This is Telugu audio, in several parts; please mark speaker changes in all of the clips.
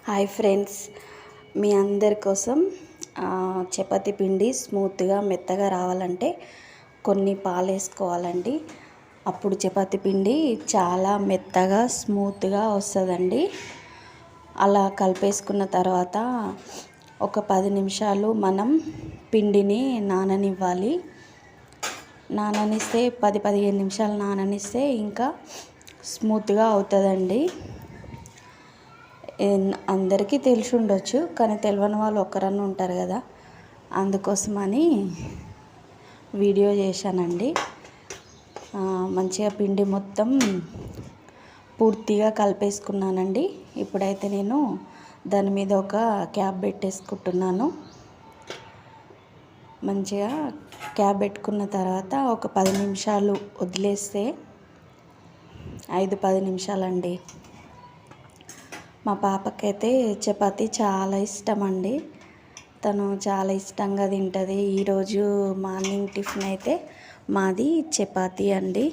Speaker 1: హాయ్ ఫ్రెండ్స్, మీ అందరి కోసం చపాతీ పిండి స్మూత్గా మెత్తగా రావాలంటే కొన్ని పాలు వేసుకోవాలండి. అప్పుడు చపాతీ పిండి చాలా మెత్తగా స్మూత్గా వస్తుందండి. అలా కలిపేసుకున్న తర్వాత ఒక 10 నిమిషాలు మనం పిండిని నాననివ్వాలి. నాననిస్తే 10-15 నిమిషాలు నాననిస్తే ఇంకా స్మూత్గా అవుతుందండి. అందరికీ తెలిసి ఉండొచ్చు, కానీ తెలియని వాళ్ళు ఒక్కరన్నా ఉంటారు కదా, అందుకోసమని వీడియో చేశానండి. మంచిగా పిండి మొత్తం పూర్తిగా కలిపేసుకున్నానండి. ఇప్పుడైతే నేను దాని మీద ఒక క్యాప్ పెట్టేసుకుంటున్నాను. మంచిగా క్యాప్ పెట్టుకున్న తర్వాత ఒక 10 నిమిషాలు వదిలేస్తే 5-10 నిమిషాలండి. మా పాపకైతే చపాతీ చాలా ఇష్టం అండి. తను చాలా ఇష్టంగా తింటుంది. ఈరోజు మార్నింగ్ టిఫిన్ అయితే మాది చపాతీ అండి.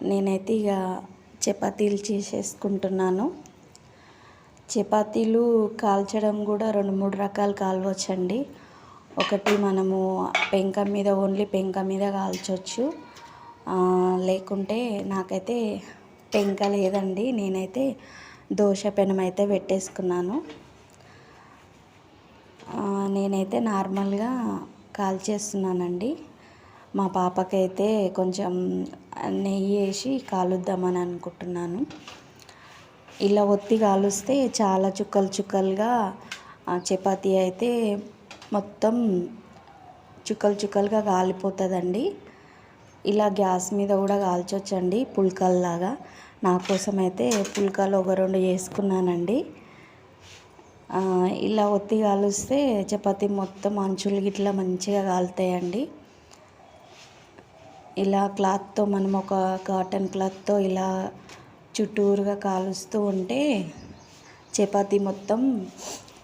Speaker 1: నేనైతే ఇక చపాతీలు చేసేసుకుంటున్నాను. చపాతీలు కాల్చడం కూడా 2-3 రకాలు కాలవచ్చండి. ఒకటి మనము ఓన్లీ పెంక మీద కాల్చవచ్చు. లేకుంటే నాకైతే పెంక లేదండి, నేనైతే దోశ పెనం అయితే పెట్టేసుకున్నాను. నేనైతే నార్మల్గా కాల్చేస్తున్నానండి. మా పాపకైతే కొంచెం నెయ్యి వేసి కాలుద్దామని అనుకుంటున్నాను. ఇలా ఒత్తి కాలుస్తే చాలా చుక్కలు చుక్కలుగా చపాతీ అయితే మొత్తం చుక్కలు చుక్కలుగా కాలిపోతుందండి. ఇలా గ్యాస్ మీద కూడా కాల్చొచ్చండి, పుల్కల్లాగా. నా కోసం అయితే పుల్కాలు ఒక 2 చేసుకున్నానండి. ఇలా ఒత్తి కాలుస్తే చపాతీ మొత్తం అంచులు గిట్లా మంచిగా కాలుతాయండి. ఇలా క్లాత్తో మనం ఒక కాటన్ క్లాత్తో ఇలా చుట్టూరుగా కాలుస్తూ ఉంటే చపాతీ మొత్తం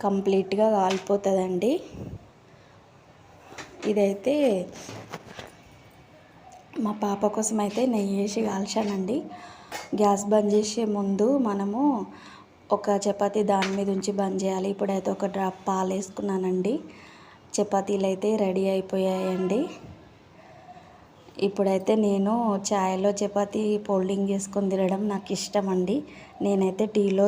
Speaker 1: కంప్లీట్గా కాలిపోతుందండి. ఇదైతే మా పాప కోసం అయితే నెయ్యి వేసి కాల్చానండి. గ్యాస్ బంద్ చేసే ముందు మనము ఒక చపాతీ దాని మీద ఉంచి బంద్ చేయాలి. ఇప్పుడైతే ఒక డ్రాప్ పాలు వేసుకున్నానండి. చపాతీలు అయితే రెడీ అయిపోయాయండి. ఇప్పుడైతే నేను చాయ్లో చపాతీ ఫోల్డింగ్ చేసుకొని తినడం నాకు ఇష్టం అండి. నేనైతే టీలో